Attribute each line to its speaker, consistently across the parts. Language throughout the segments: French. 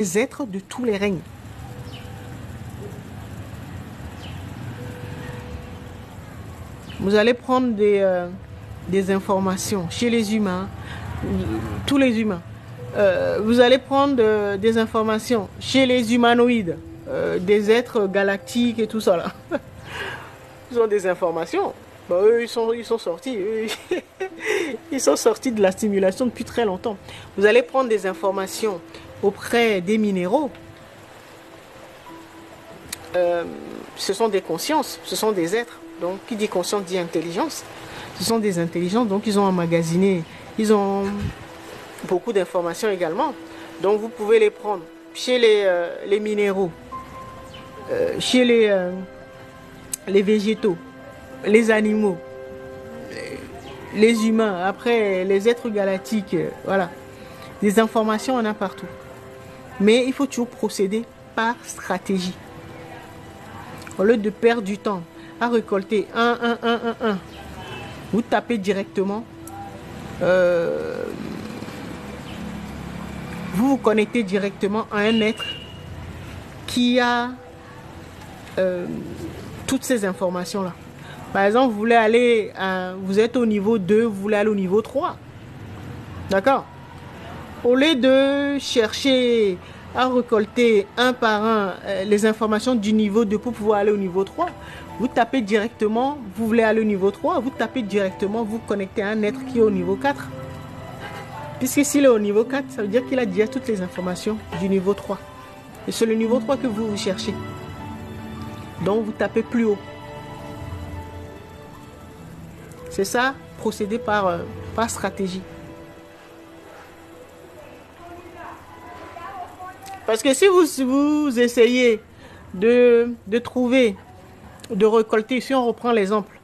Speaker 1: les êtres de tous les règnes. Vous allez prendre des informations chez les humains, tous les humains. Vous allez prendre des informations chez les humanoïdes, des êtres galactiques et tout ça là. Ils ont des informations. Bah, eux, ils sont sortis. Eux, ils sont sortis de la stimulation depuis très longtemps. Vous allez prendre des informations auprès des minéraux. Ce sont des consciences, ce sont des êtres. Donc, qui dit conscience dit intelligence. Ce sont des intelligences, donc ils ont emmagasiné, ils ont beaucoup d'informations également. Donc, vous pouvez les prendre chez les minéraux, chez les végétaux, les animaux, les humains, après les êtres galactiques, voilà. Des informations, on en a partout. Mais il faut toujours procéder par stratégie. Au lieu de perdre du temps à récolter 1, 1, vous tapez directement. Vous vous connectez directement à un être qui a toutes ces informations-là. Par exemple, vous êtes au niveau 2, vous voulez aller au niveau 3. D'accord? Au lieu de chercher à récolter un par un les informations du niveau 2 pour pouvoir aller au niveau 3, vous tapez directement, vous voulez aller au niveau 3, vous tapez directement, vous connectez à un être qui est au niveau 4. Puisque s'il est au niveau 4, ça veut dire qu'il a déjà toutes les informations du niveau 3. Et c'est le niveau 3 que vous cherchez. Donc vous tapez plus haut. C'est ça, procéder par stratégie. Parce que si vous essayez de trouver, de récolter, si on reprend l'exemple,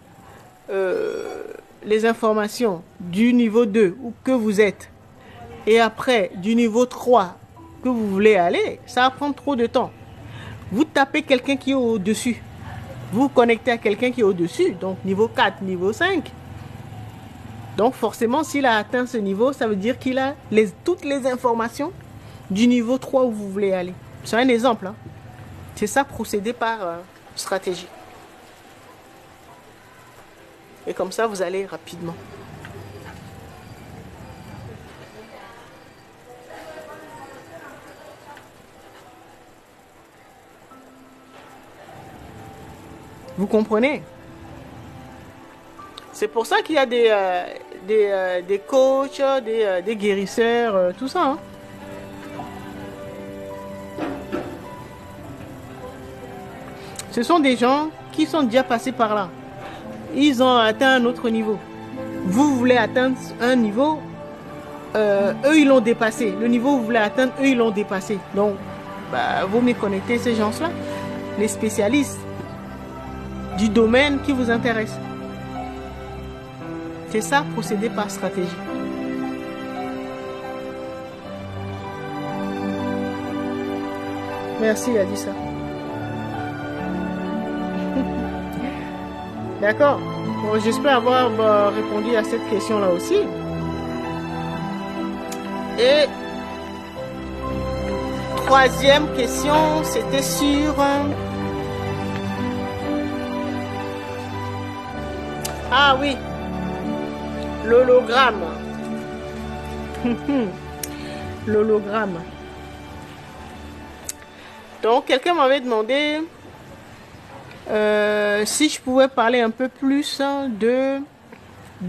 Speaker 1: les informations du niveau 2 où que vous êtes, et après du niveau 3 que vous voulez aller, ça va prendre trop de temps. Vous tapez quelqu'un qui est au-dessus. Vous vous connectez à quelqu'un qui est au-dessus, donc niveau 4, niveau 5. Donc forcément, s'il a atteint ce niveau, ça veut dire qu'il a toutes les informations du niveau 3 où vous voulez aller. C'est un exemple. Hein. C'est ça, procéder par stratégie. Et comme ça, vous allez rapidement. Vous comprenez? C'est pour ça qu'il y a des coachs, des guérisseurs, tout ça. Hein. Ce sont des gens qui sont déjà passés par là. Ils ont atteint un autre niveau. Vous voulez atteindre un niveau, eux ils l'ont dépassé. Le niveau que vous voulez atteindre, eux ils l'ont dépassé. Donc, vous me connectez ces gens-là, les spécialistes du domaine qui vous intéresse. C'est ça, procéder par stratégie. Merci, il a dit ça. D'accord. Bon, j'espère avoir répondu à cette question-là aussi. Et troisième question, c'était sur... Ah oui, l'hologramme. L'hologramme. Donc, quelqu'un m'avait demandé si je pouvais parler un peu plus de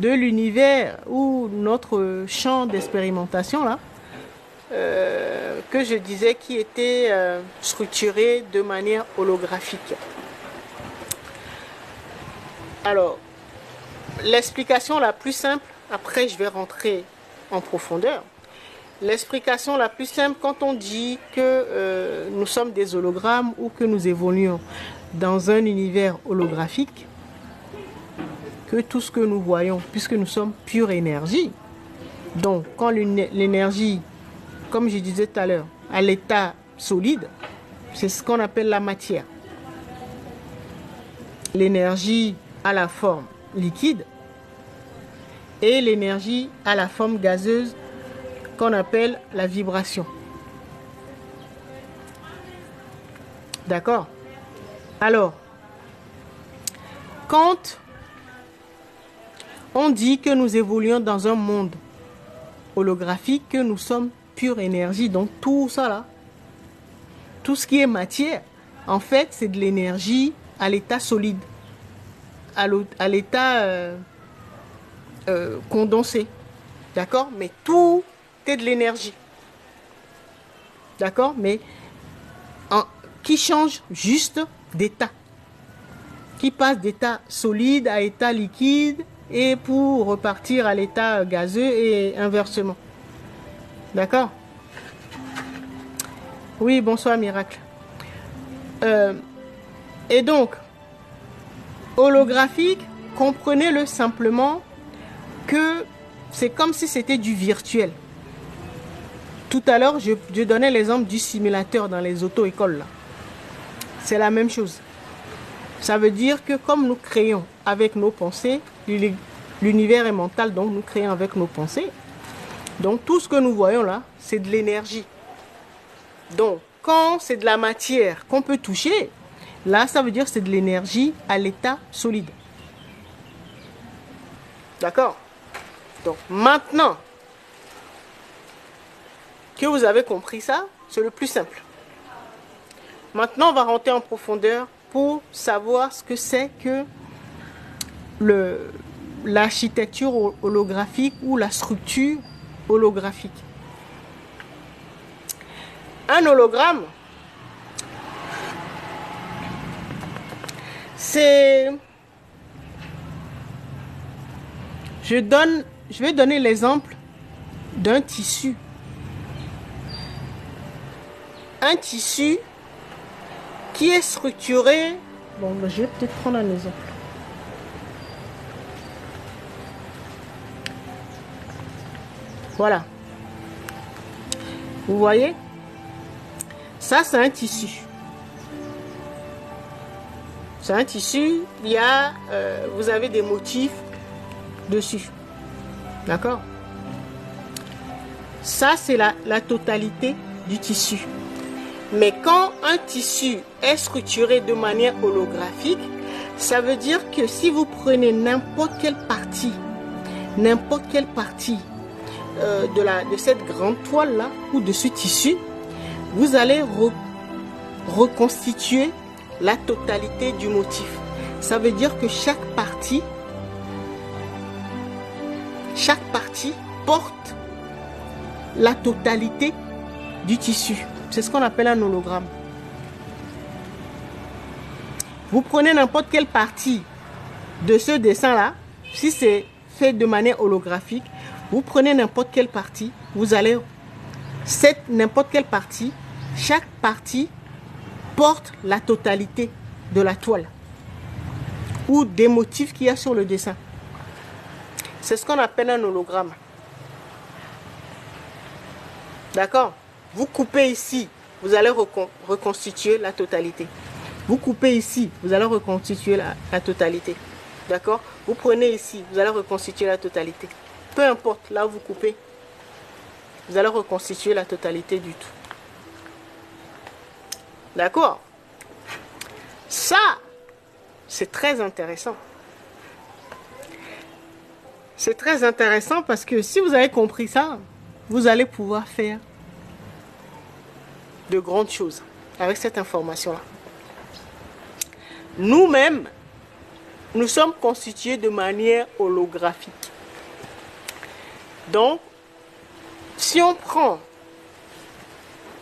Speaker 1: l'univers ou notre champ d'expérimentation là, que je disais qui était structuré de manière holographique. Alors, l'explication la plus simple, après je vais rentrer en profondeur. L'explication la plus simple quand on dit que nous sommes des hologrammes ou que nous évoluons dans un univers holographique, que tout ce que nous voyons, puisque nous sommes pure énergie, donc quand l'énergie, comme je disais tout à l'heure, à l'état solide, c'est ce qu'on appelle la matière. L'énergie à la forme liquide et l'énergie à la forme gazeuse qu'on appelle la vibration. D'accord? Alors, quand on dit que nous évoluons dans un monde holographique, que nous sommes pure énergie, donc tout ça là, tout ce qui est matière, en fait, c'est de l'énergie à l'état solide, à l'état condensé. D'accord? Mais tout est de l'énergie. D'accord? Mais qui change juste d'état. Qui passe d'état solide à état liquide et pour repartir à l'état gazeux et inversement. D'accord? Oui, bonsoir Miracle. Et donc, holographique, comprenez-le simplement que c'est comme si c'était du virtuel. Tout à l'heure, je donnais l'exemple du simulateur dans les auto-écoles. C'est la même chose. Ça veut dire que comme nous créons avec nos pensées, l'univers est mental, donc nous créons avec nos pensées. Donc tout ce que nous voyons là, c'est de l'énergie. Donc quand c'est de la matière qu'on peut toucher, là ça veut dire que c'est de l'énergie à l'état solide. D'accord? Donc maintenant que vous avez compris ça, c'est le plus simple. Maintenant on va rentrer en profondeur pour savoir ce que c'est que l'architecture holographique ou la structure holographique. Un hologramme, c'est... Je vais donner l'exemple d'un tissu. Un tissu qui est structuré... Bon, je vais peut-être prendre un exemple. Voilà. Vous voyez? Ça, c'est un tissu. C'est un tissu, il y a... vous avez des motifs dessus. D'accord? Ça, c'est la totalité du tissu. Mais quand un tissu est structuré de manière holographique, ça veut dire que si vous prenez n'importe quelle partie de cette grande toile-là ou de ce tissu, vous allez reconstituer la totalité du motif. Ça veut dire que chaque partie porte la totalité du tissu. C'est ce qu'on appelle un hologramme. Vous prenez n'importe quelle partie de ce dessin-là, si c'est fait de manière holographique, vous prenez n'importe quelle partie, vous allez... n'importe quelle partie, chaque partie porte la totalité de la toile ou des motifs qu'il y a sur le dessin. C'est ce qu'on appelle un hologramme. D'accord? Vous coupez ici, vous allez reconstituer la totalité. Vous coupez ici, vous allez reconstituer la totalité. D'accord? Vous prenez ici, vous allez reconstituer la totalité. Peu importe, là où vous coupez, vous allez reconstituer la totalité du tout. D'accord? Ça, c'est très intéressant. C'est très intéressant parce que si vous avez compris ça, vous allez pouvoir faire de grandes choses avec cette information-là. Nous-mêmes, nous sommes constitués de manière holographique. Donc, si on prend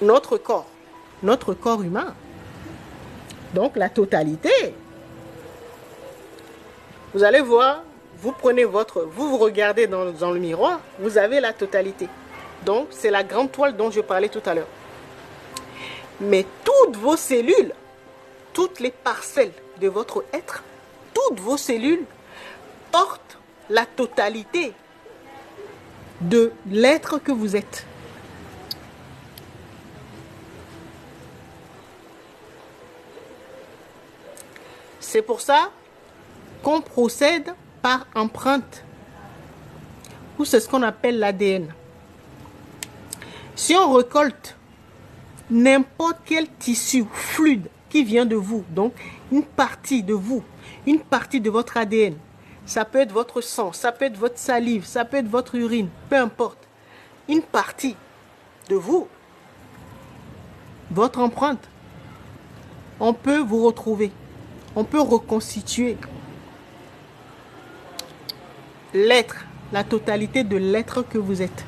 Speaker 1: notre corps humain, donc la totalité, vous allez voir, vous regardez dans le miroir, vous avez la totalité. Donc, c'est la grande toile dont je parlais tout à l'heure. Mais toutes vos cellules, toutes les parcelles de votre être, toutes vos cellules portent la totalité de l'être que vous êtes. C'est pour ça qu'on procède par empreinte, ou c'est ce qu'on appelle l'ADN. Si on récolte n'importe quel tissu fluide qui vient de vous. Donc, une partie de vous, une partie de votre ADN. Ça peut être votre sang, ça peut être votre salive, ça peut être votre urine, peu importe. Une partie de vous, votre empreinte. On peut vous retrouver. On peut reconstituer l'être, la totalité de l'être que vous êtes.